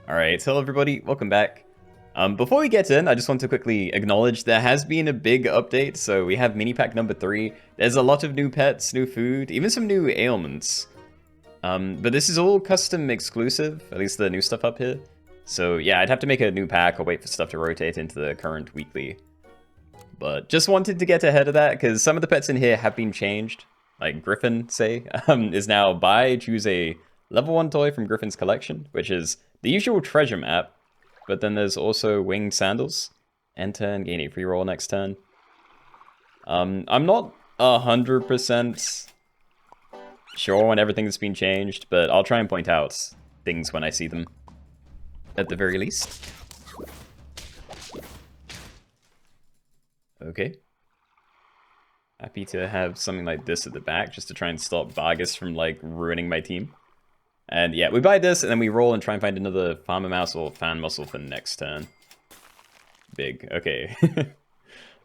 Alright, hello everybody, welcome back. Before we get in, I just want to quickly acknowledge there has been a big update, so we have mini pack number 3. There's a lot of new pets, new food, even some new ailments. But this is all custom exclusive, at least the new stuff up here. So yeah, I'd have to make a new pack or wait for stuff to rotate into the current weekly. But just wanted to get ahead of that, because some of the pets in here have been changed. Like Griffin, say, is now choose a level 1 toy from Griffin's collection, which is the usual treasure map, but then there's also winged sandals. Enter and gain a free roll next turn. I'm not 100% sure when everything's been changed, but I'll try and point out things when I see them, at the very least. Okay. Happy to have something like this at the back, just to try and stop Vargas from, like, ruining my team. And yeah, we buy this, and then we roll and try and find another Farmer Mouse or Fan Muscle for next turn. Big, okay.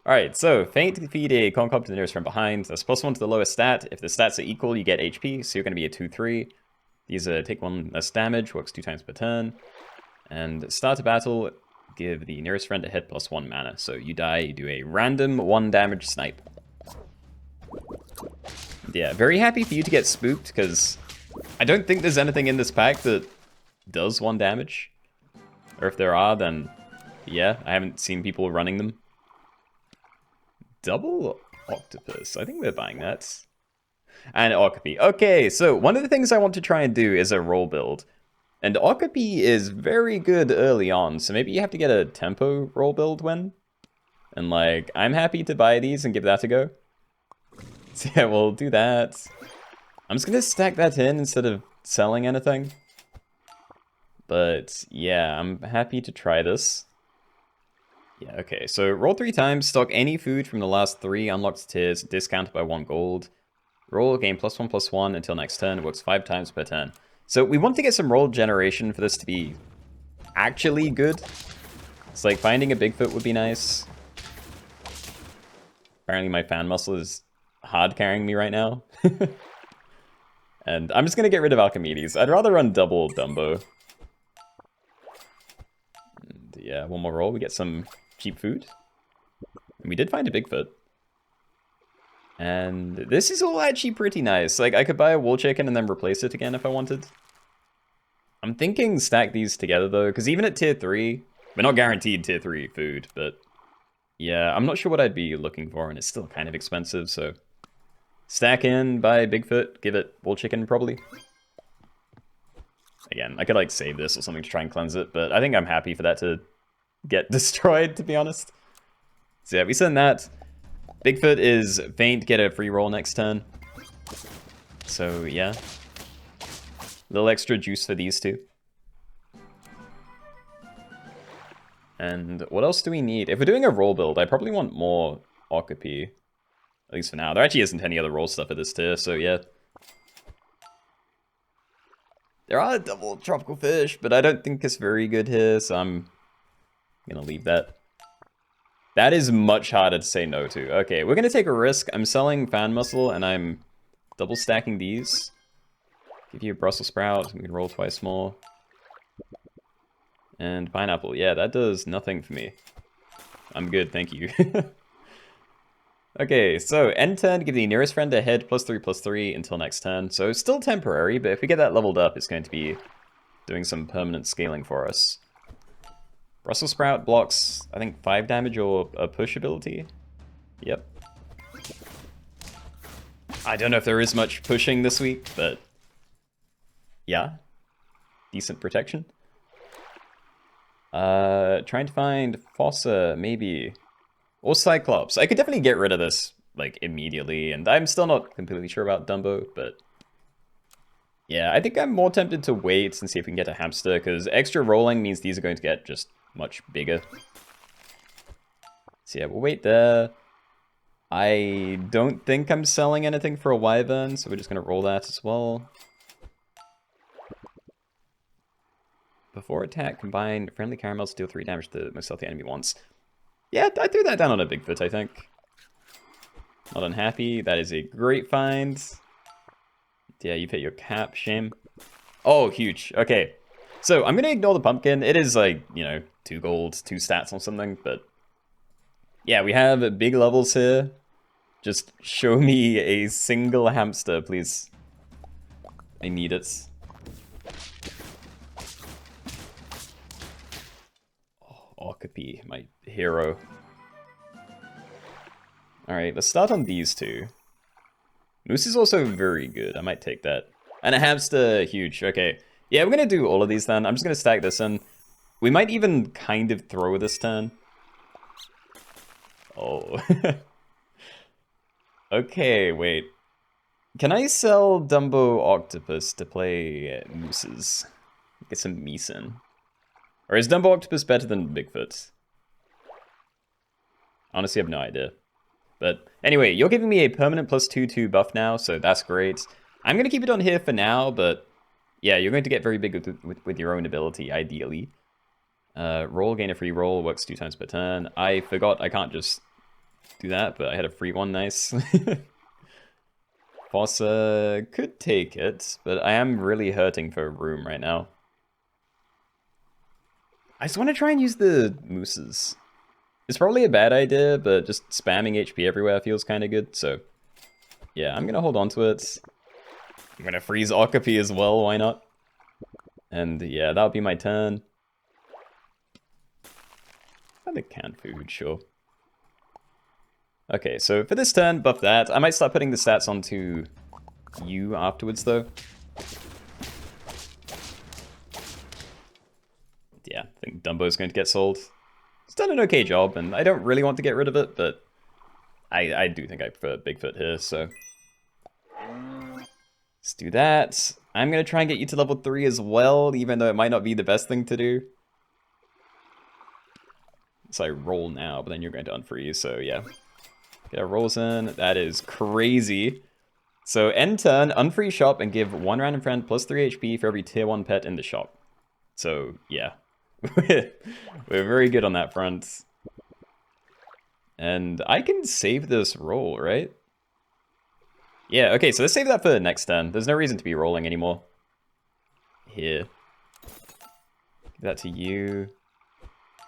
Alright, so Feint to feed a Corn Cob to the nearest from behind. That's +1 to the lowest stat. If the stats are equal, you get HP, so you're going to be a 2-3. These take 1 less damage, works 2 times per turn. And start a battle, give the nearest friend a hit +1 mana. So you die, you do a random 1 damage snipe. Yeah, very happy for you to get spooked, because I don't think there's anything in this pack that does 1 damage. Or if there are, then yeah, I haven't seen people running them. Double Octopus, I think we're buying that. And Okapi. Okay, so one of the things I want to try and do is a roll build. And Okapi is very good early on, so maybe you have to get a tempo roll build win. And like, I'm happy to buy these and give that a go. So yeah, we'll do that. I'm just gonna stack that in instead of selling anything. But yeah, I'm happy to try this. Yeah, okay, so roll 3 times, stock any food from the last 3 unlocked tiers, discounted by 1 gold. Roll, gain +1/+1 until next turn, works 5 times per turn. So we want to get some roll generation for this to be actually good. It's like finding a Bigfoot would be nice. Apparently my fan muscle is hard carrying me right now. And I'm just going to get rid of Archimedes. I'd rather run double Dumbo. And yeah, one more roll. We get some cheap food. And we did find a Bigfoot. And this is all actually pretty nice. Like, I could buy a wool chicken and then replace it again if I wanted. I'm thinking stack these together, though, because even at tier 3, we're not guaranteed tier 3 food, but yeah, I'm not sure what I'd be looking for, and it's still kind of expensive, so stack in, buy Bigfoot, give it wool chicken, probably. Again, I could, like, save this or something to try and cleanse it, but I think I'm happy for that to get destroyed, to be honest. So yeah, we send that. Bigfoot is Feint, get a free roll next turn. So yeah. A little extra juice for these two. And what else do we need? If we're doing a roll build, I probably want more Okapi. At least for now. There actually isn't any other roll stuff at this tier, so yeah. There are double tropical fish, but I don't think it's very good here, so I'm gonna leave that. That is much harder to say no to. Okay, we're gonna take a risk. I'm selling fan muscle, and I'm double stacking these. Give you a Brussels sprout, we can roll 2 more. And pineapple, yeah, that does nothing for me. I'm good, thank you. Okay, so end turn, give the nearest friend a head +3/+3 until next turn. So still temporary, but if we get that leveled up, it's going to be doing some permanent scaling for us. Brussels sprout blocks, I think, 5 damage or a push ability. Yep. I don't know if there is much pushing this week, but yeah. Decent protection. Trying to find Fossa, maybe. Or Cyclops. I could definitely get rid of this, like, immediately, and I'm still not completely sure about Dumbo, but yeah, I think I'm more tempted to wait and see if we can get a hamster, because extra rolling means these are going to get just much bigger. So yeah, we'll wait there. I don't think I'm selling anything for a wyvern, so we're just going to roll that as well. Before attack, combine friendly caramels deal 3 damage to the most healthy enemy once. Yeah, I threw that down on a Bigfoot, I think. Not unhappy. That is a great find. Yeah, you've hit your cap. Shame. Oh, huge. Okay. So I'm going to ignore the pumpkin. It is like, you know, 2 gold, 2 stats or something. But yeah, we have big levels here. Just show me a single hamster, please. I need it. Oh, Okapi, my hero. Alright, let's start on these 2. Moose is also very good. I might take that. And a hamster, huge. Okay. Yeah, we're going to do all of these then. I'm just going to stack this in. We might even kind of throw this turn. Oh. Okay, wait. Can I sell Dumbo Octopus to play Mooses? Get some meese in. Or is Dumbo Octopus better than Bigfoot? Honestly, I have no idea. But anyway, you're giving me a permanent +2/2 buff now, so that's great. I'm going to keep it on here for now, but yeah, you're going to get very big with your own ability, ideally. Roll, gain a free roll, works 2 times per turn. I forgot I can't just do that, but I had a free one, nice. Fossa could take it, but I am really hurting for room right now. I just want to try and use the mooses. It's probably a bad idea, but just spamming HP everywhere feels kind of good, so yeah, I'm going to hold on to it. I'm going to freeze Okapi as well, why not? And yeah, that'll be my turn. And the canned food, sure. Okay, so for this turn, buff that. I might start putting the stats onto you afterwards, though. Yeah, I think Dumbo's going to get sold. It's done an okay job, and I don't really want to get rid of it, but I do think I prefer Bigfoot here, so let's do that. I'm going to try and get you to level 3 as well, even though it might not be the best thing to do. So I roll now, but then you're going to unfreeze, so yeah. Get our rolls in. That is crazy. So end turn, unfreeze shop, and give 1 random friend +3 HP for every tier 1 pet in the shop. So yeah. We're very good on that front. And I can save this roll, right? Yeah, okay, so let's save that for the next turn. There's no reason to be rolling anymore. Here. Give that to you.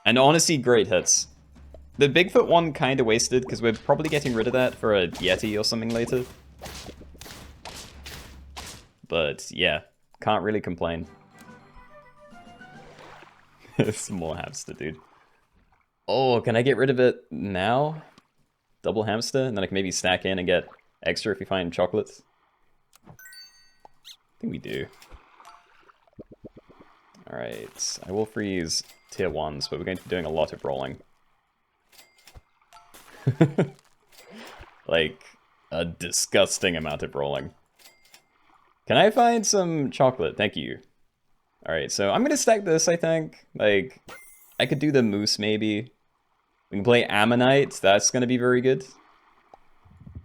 And honestly, great hits. The Bigfoot one kind of wasted, because we're probably getting rid of that for a Yeti or something later. But yeah, can't really complain. Some more hamster, dude. Oh, can I get rid of it now? Double hamster, and then I can maybe stack in and get extra if we find chocolates. I think we do. Alright, I will freeze tier 1s, but we're going to be doing a lot of rolling. Like, a disgusting amount of rolling. Can I find some chocolate? Thank you. Alright, so I'm gonna stack this, I think. Like, I could do the moose, maybe. We can play Ammonite. That's gonna be very good.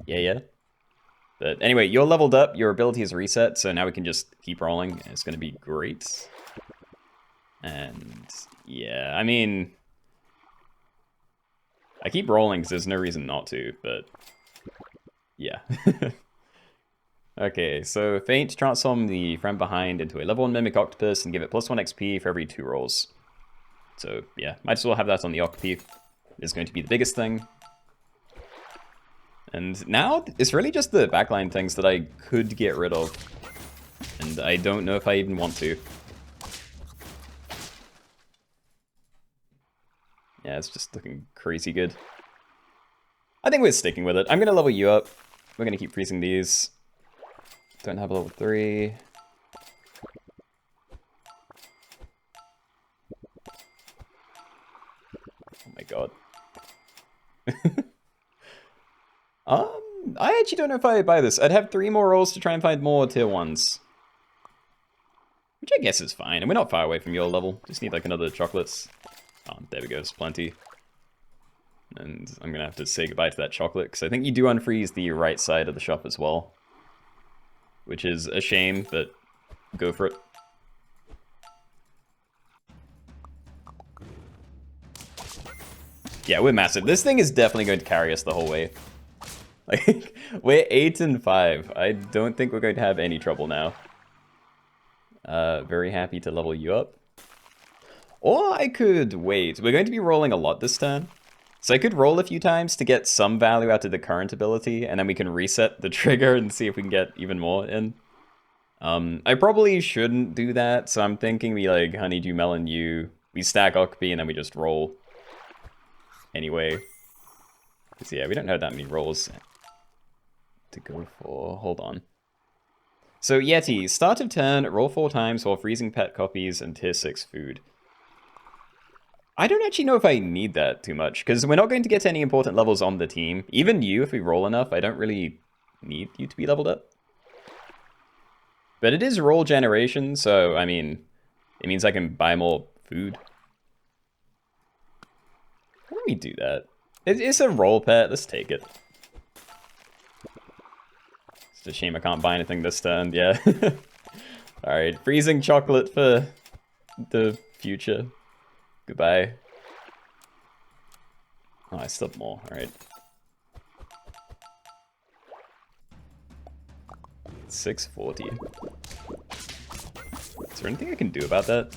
Yeah. But anyway, you're leveled up. Your ability is reset, so now we can just keep rolling. It's gonna be great. And yeah, I mean, I keep rolling because there's no reason not to, but yeah. Okay, so Faint, transform the friend behind into a level 1 Mimic Octopus and give it +1 XP for every 2 rolls. So yeah, might as well have that on the Okapi. It's going to be the biggest thing. And now, it's really just the backline things that I could get rid of. And I don't know if I even want to. Yeah, it's just looking crazy good. I think we're sticking with it. I'm going to level you up. We're going to keep freezing these. Don't have a level 3. Oh my god. I actually don't know if I buy this. I'd have 3 more rolls to try and find more tier 1s. Which I guess is fine. And we're not far away from your level. Just need like another chocolates. Oh, there we go. There's plenty. And I'm going to have to say goodbye to that chocolate. Because I think you do unfreeze the right side of the shop as well. Which is a shame, but go for it. Yeah, we're massive. This thing is definitely going to carry us the whole way. Like, we're 8 and 5. I don't think we're going to have any trouble now. Very happy to level you up. Or I could wait. We're going to be rolling a lot this turn. So I could roll a few times to get some value out of the current ability, and then we can reset the trigger and see if we can get even more in. I probably shouldn't do that, so I'm thinking we like Honeydew Melon U, we stack Okbee, and then we just roll. Anyway. Because yeah, we don't have that many rolls to go for. Hold on. So Yeti, start of turn, roll 4 times while freezing pet copies and tier 6 food. I don't actually know if I need that too much, because we're not going to get to any important levels on the team. Even you, if we roll enough, I don't really need you to be leveled up. But it is roll generation, so, I mean, it means I can buy more food. Why don't we do that? It's a roll pet, let's take it. It's a shame I can't buy anything this turn, yeah. Alright, freezing chocolate for the future. Goodbye. Oh, I still have more, alright. 640. Is there anything I can do about that?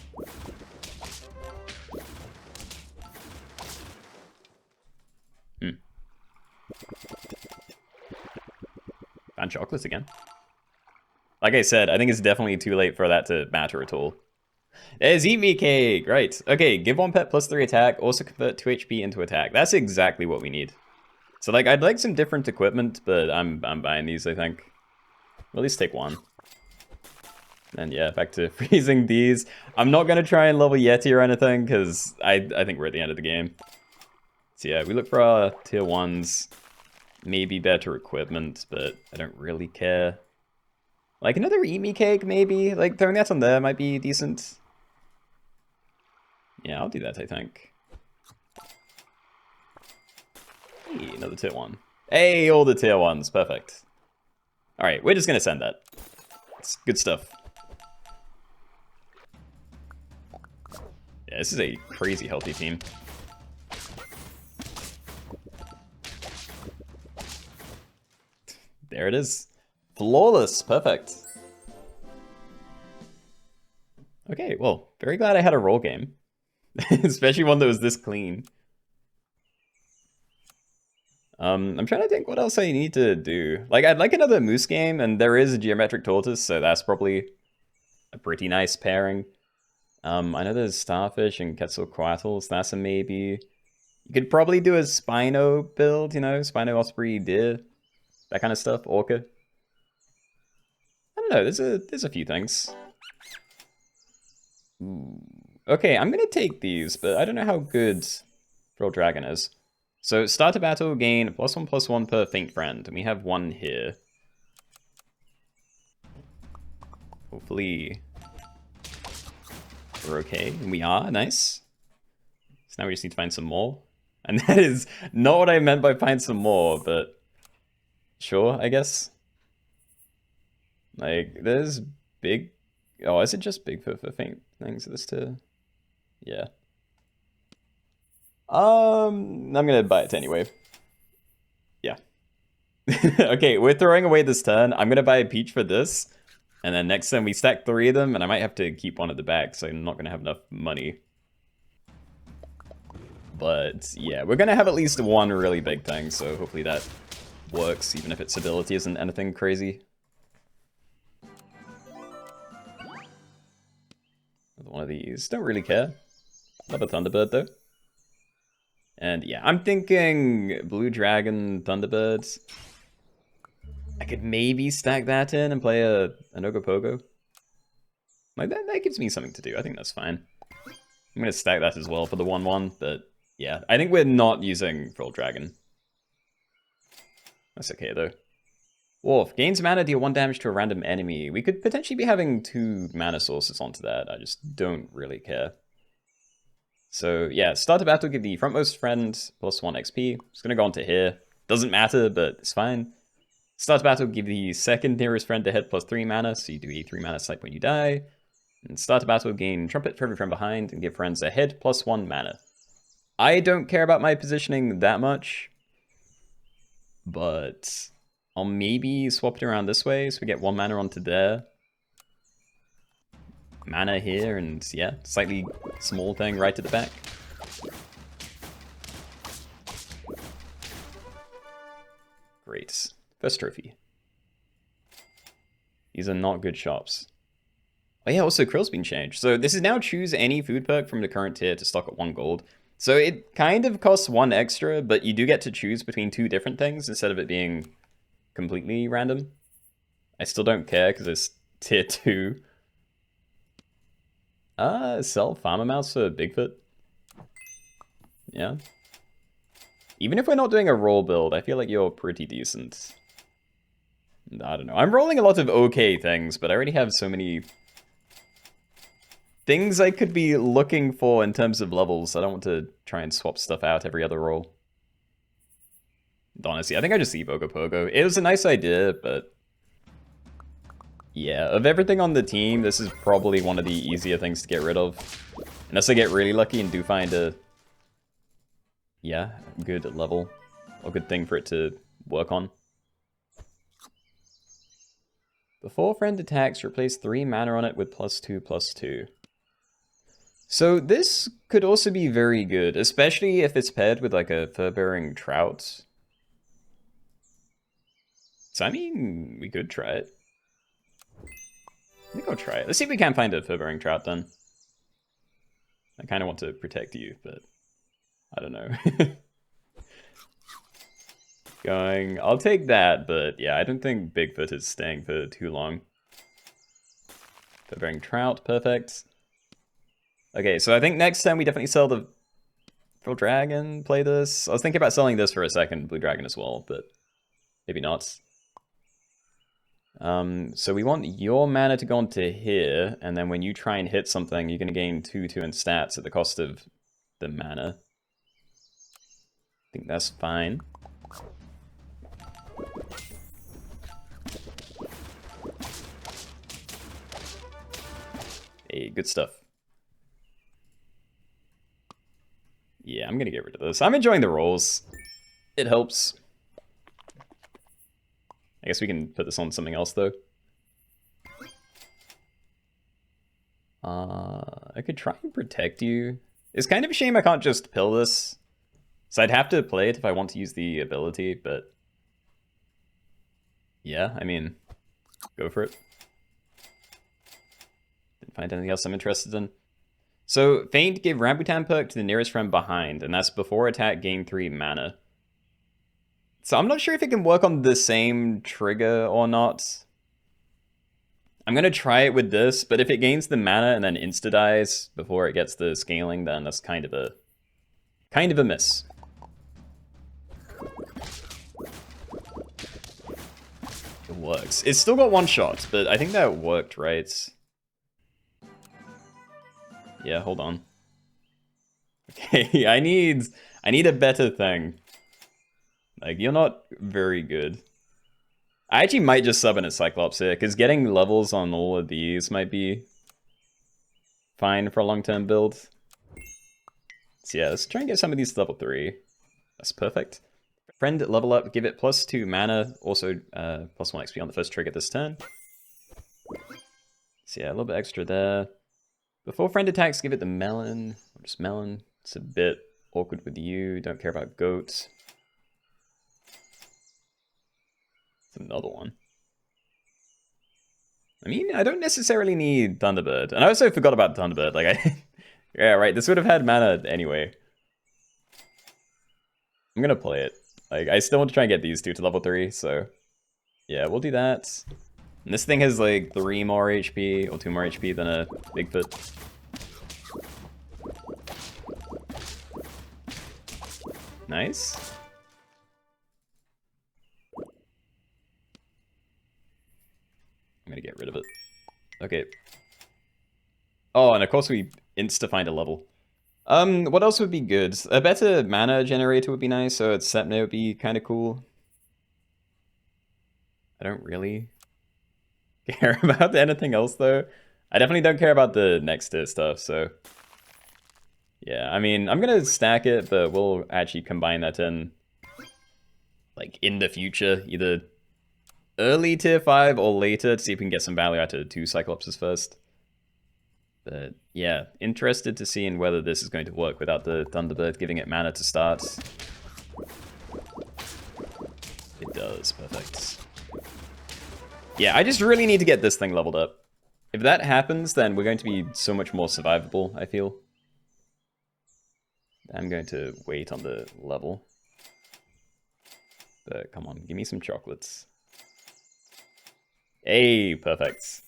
Found chocolates again. Like I said, I think it's definitely too late for that to matter at all. There's Eat Me Cake! Right. Okay, give 1 pet plus 3 attack, also convert 2 HP into attack. That's exactly what we need. So, like, I'd like some different equipment, but I'm buying these, I think. Or at least take 1. And yeah, back to freezing these. I'm not going to try and level Yeti or anything, because I think we're at the end of the game. So yeah, we look for our tier 1s. Maybe better equipment, but I don't really care. Like, another Eat Me Cake, maybe? Like, throwing that on there might be decent. Yeah, I'll do that, I think. Hey, another tier 1. Hey, all the tier 1s. Perfect. Alright, we're just gonna send that. It's good stuff. Yeah, this is a crazy healthy team. There it is. Flawless. Perfect. Okay, well, very glad I had a roll game. Especially one that was this clean. I'm trying to think what else I need to do. Like, I'd like another moose game, and there is a geometric tortoise, so that's probably a pretty nice pairing. I know there's starfish and Quetzalcoatl, so that's a maybe. You could probably do a Spino build, you know, Spino, Osprey, Deer, that kind of stuff, Orca. I don't know, there's a few things. Ooh. Okay, I'm gonna take these, but I don't know how good Roll Dragon is. So, start a battle, gain +1/+1 per faint friend, and we have 1 here. Hopefully we're okay, and we are, nice. So now we just need to find some more. And that is not what I meant by find some more, but sure, I guess. Like, there's big... Oh, is it just Bigfoot for faint things? This to... Yeah. I'm gonna buy it anyway. Yeah. Okay, we're throwing away this turn. I'm gonna buy a peach for this. And then next turn we stack 3 of them, and I might have to keep 1 at the back, so I'm not gonna have enough money. But yeah, we're gonna have at least 1 really big thing, so hopefully that works, even if its ability isn't anything crazy. One of these. Don't really care. Love a Thunderbird, though. And yeah, I'm thinking Blue Dragon, Thunderbirds. I could maybe stack that in and play an Ogopogo. Like, that gives me something to do. I think that's fine. I'm going to stack that as well for the 1/1, but yeah. I think we're not using Roll Dragon. That's okay, though. Wolf. Gains mana, deal 1 damage to a random enemy. We could potentially be having 2 mana sources onto that. I just don't really care. So yeah, start a battle, give the frontmost friend +1 XP. It's going to go on to here. Doesn't matter, but it's fine. Start a battle, give the second nearest friend ahead +3 mana, so you do a 3 mana swipe when you die. And start a battle, gain Trumpet for every friend behind, and give friends ahead +1 mana. I don't care about my positioning that much, but I'll maybe swap it around this way, so we get 1 mana onto there. mana here, and yeah, slightly small thing right at the back. Great. First trophy. These are not good shops. Oh yeah, also Krill's been changed. So this is now choose any food perk from the current tier to stock at 1 gold. So it kind of costs 1 extra, but you do get to choose between 2 different things instead of it being completely random. I still don't care because it's tier 2. Sell farmer mouse for Bigfoot. Yeah. Even if we're not doing a roll build, I feel like you're pretty decent. I don't know. I'm rolling a lot of okay things, but I already have so many things I could be looking for in terms of levels. I don't want to try and swap stuff out every other roll. Honestly, I think I just evoke a Pogo. It was a nice idea, but yeah, of everything on the team, this is probably one of the easier things to get rid of. Unless I get really lucky and do find a, yeah, good level or good thing for it to work on. Before friend attacks, replace 3 mana on it with +2/+2. So this could also be very good, especially if it's paired with like a fur-bearing trout. So I mean, we could try it. I think I'll try it. Let's see if we can find a fur-bearing trout then. I kind of want to protect you, but I don't know. I'll take that, but yeah, I don't think Bigfoot is staying for too long. Fur-bearing trout, perfect. Okay, so I think next time we definitely sell the Full Dragon, play this. I was thinking about selling this for a second, Blue Dragon as well, but maybe not. So we want your mana to go on to here, and then when you try and hit something, you're going to gain 2/2 in stats at the cost of the mana. I think that's fine. Hey, good stuff. Yeah, I'm gonna get rid of this. I'm enjoying the rolls. It helps. I guess we can put this on something else, though. I could try and protect you. It's kind of a shame I can't just pill this. So I'd have to play it if I want to use the ability, but... yeah, I mean, go for it. Didn't find anything else I'm interested in. So, Feint give Rambutan perk to the nearest friend behind, and that's before attack gain 3 mana. So I'm not sure if it can work on the same trigger or not. I'm gonna try it with this, but if it gains the mana and then insta-dies before it gets the scaling, then that's kind of a miss. It works. It's still got 1 shot, but I think that worked, right? Yeah, hold on. Okay, I need a better thing. Like, you're not very good. I actually might just sub in a Cyclops here, because getting levels on all of these might be fine for a long-term build. So yeah, let's try and get some of these to level 3. That's perfect. Friend level up, give it +2 mana, also +1 XP on the first trigger this turn. So yeah, a little bit extra there. Before friend attacks, give it the melon, or just melon. It's a bit awkward with you, don't care about goats. It's another one. I mean, I don't necessarily need Thunderbird. And I also forgot about Thunderbird, like yeah, right, this would have had mana anyway. I'm gonna play it. Like, I still want to try and get these 2 to level 3, so... yeah, we'll do that. And this thing has like 3 more HP, or 2 more HP than a Bigfoot. Nice. I'm gonna get rid of it. Okay. Oh, and of course we insta-find a level. What else would be good? A better mana generator would be nice, so its Sepna would be kind of cool. I don't really care about anything else, though. I definitely don't care about the next tier stuff, so... yeah, I mean, I'm gonna stack it, but we'll actually combine that in, like, in the future. Either early tier 5 or later to see if we can get some value out of 2 Cyclopses first. But yeah, interested to see in whether this is going to work without the Thunderbird giving it mana to start. It does, perfect. Yeah, I just really need to get this thing leveled up. If that happens, then we're going to be so much more survivable, I feel. I'm going to wait on the level. But come on, give me some chocolates. Hey, perfect.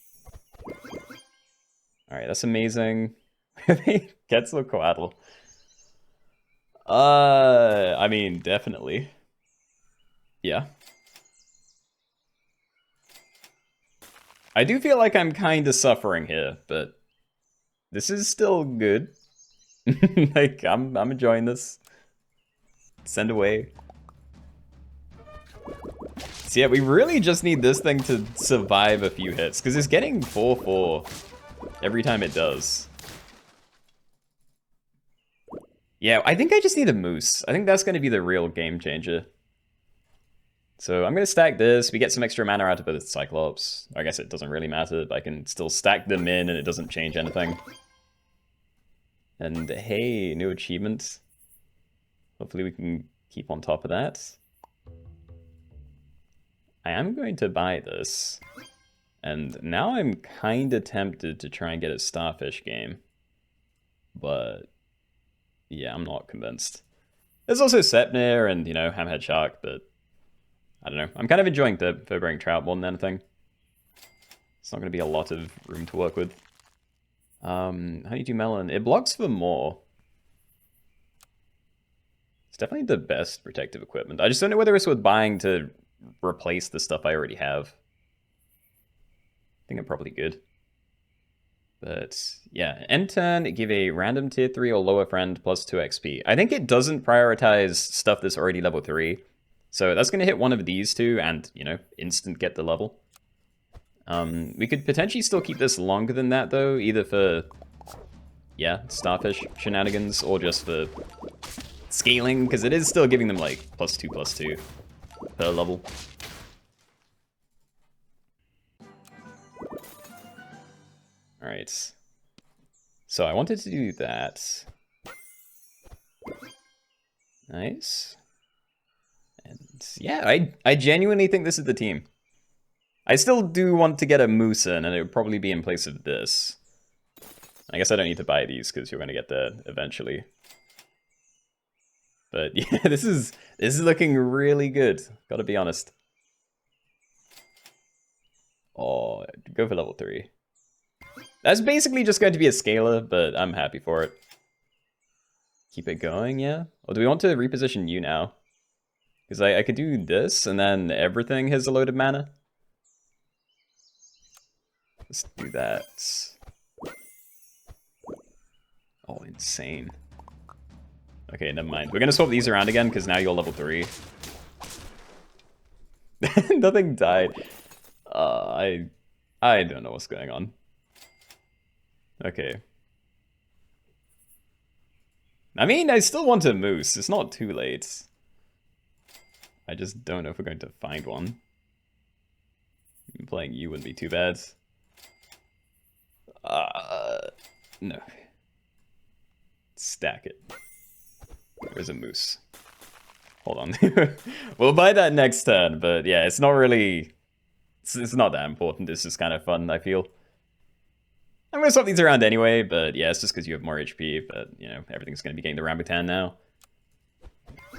Alright, that's amazing. Quetzalcoatl. I mean, definitely. Yeah. I do feel like I'm kind of suffering here, but this is still good. Like, I'm enjoying this. Send away. So yeah, we really just need this thing to survive a few hits, because it's getting 4-4 every time it does. Yeah, I think I just need a moose. I think that's going to be the real game changer. So I'm going to stack this. We get some extra mana out of the Cyclops. I guess it doesn't really matter, but I can still stack them in and it doesn't change anything. And hey, new achievement. Hopefully we can keep on top of that. I am going to buy this. And now I'm kind of tempted to try and get a Starfish game. But yeah, I'm not convinced. There's also Sepnir and, you know, Hammerhead Shark, but I don't know. I'm kind of enjoying the fur-bearing trout more than anything. It's not going to be a lot of room to work with. Honeydew melon. It blocks for more. It's definitely the best protective equipment. I just don't know whether it's worth buying to replace the stuff I already have. I think I'm probably good. But yeah, end turn, give a random tier 3 or lower friend plus 2 XP. I think it doesn't prioritize stuff that's already level 3. So that's going to hit one of these two and, you know, instant get the level. We could potentially still keep this longer than that, though, either for, yeah, Starfish shenanigans or just for scaling, because it is still giving them, like, +2/+2 per level. Alright. So I wanted to do that. Nice. And yeah, I genuinely think this is the team. I still do want to get a moose in, and it would probably be in place of this. I guess I don't need to buy these, because you're going to get there eventually. But yeah, this is looking really good, gotta be honest. Oh, go for level 3. That's basically just going to be a scaler, but I'm happy for it. Keep it going, yeah? Or do we want to reposition you now? Because I could do this, and then everything has a load of mana. Let's do that. Oh, insane. Okay, never mind. We're gonna swap these around again, because now you're level 3. Nothing died. I don't know what's going on. Okay. I mean, I still want a moose. It's not too late. I just don't know if we're going to find one. Playing you wouldn't be too bad. No. Stack it. There's a moose. Hold on. We'll buy that next turn, but yeah, it's not really... It's not that important. It's just kind of fun, I feel. I'm going to swap these around anyway, but yeah, it's just because you have more HP, but, you know, everything's going to be getting the Rambutan now.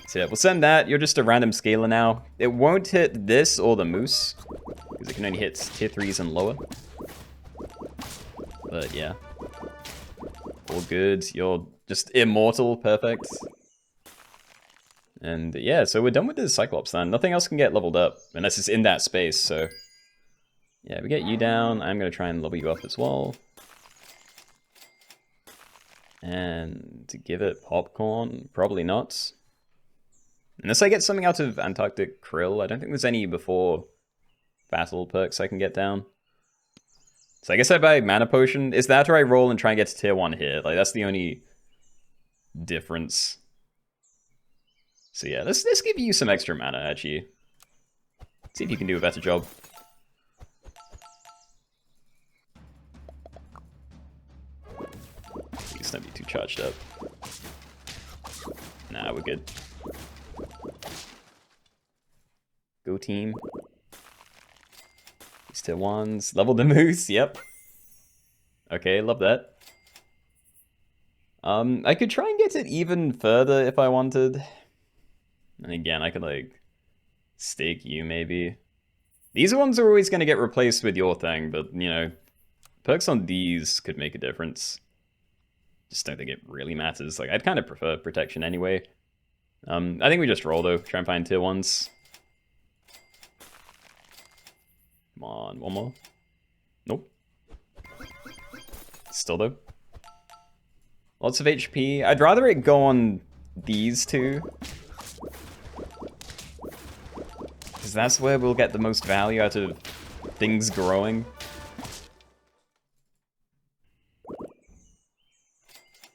So yeah, we'll send that. You're just a random scaler now. It won't hit this or the moose, because it can only hit tier 3s and lower. But yeah. All good. You're just immortal. Perfect. And yeah, so we're done with the Cyclops then. Nothing else can get leveled up, unless it's in that space, so... Yeah, we get you down. I'm going to try and level you up as well. And to give it popcorn, probably not. Unless I get something out of Antarctic Krill. I don't think there's any before battle perks I can get down. So I guess I buy Mana Potion. Is that or I roll and try and get to tier 1 here? Like, that's the only difference. So yeah, let's give you some extra mana, actually. See if you can do a better job. charged up. Nah, we're good. Go team. These tier 1s. Level the moose, yep. Okay, love that. I could try and get it even further if I wanted. And again, I could, like, stake you, maybe. These ones are always going to get replaced with your thing, but, you know, perks on these could make a difference. Just don't think it really matters. Like, I'd kind of prefer protection anyway. I think we just roll, though. Try and find tier 1s. Come on, one more. Nope. Still, though. Lots of HP. I'd rather it go on these two. Because that's where we'll get the most value out of things growing.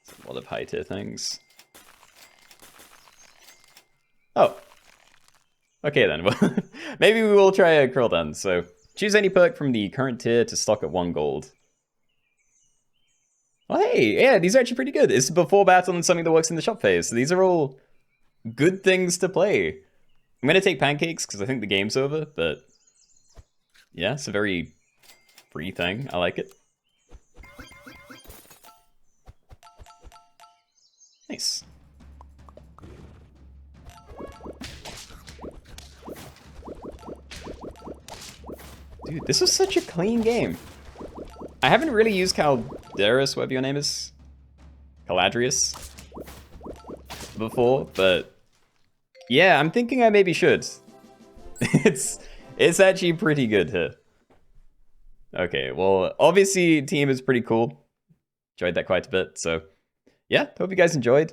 It's a lot of high tier things. Oh. Okay then, well, maybe we will try a curl then. So choose any perk from the current tier to stock at 1 gold. Oh hey, yeah, these are actually pretty good. It's before battle and something that works in the shop phase. So these are all good things to play. I'm going to take pancakes because I think the game's over, but yeah, it's a very free thing. I like it. Nice. Dude, this was such a clean game. I haven't really used Caladrius, whatever your name is. Caladrius. Before, but yeah, I'm thinking I maybe should. It's actually pretty good here. Okay, well, obviously team is pretty cool. Enjoyed that quite a bit, so yeah, hope you guys enjoyed.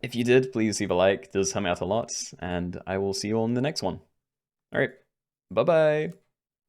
If you did, please leave a like, it does help me out a lot, and I will see you all in the next one. Alright, bye-bye.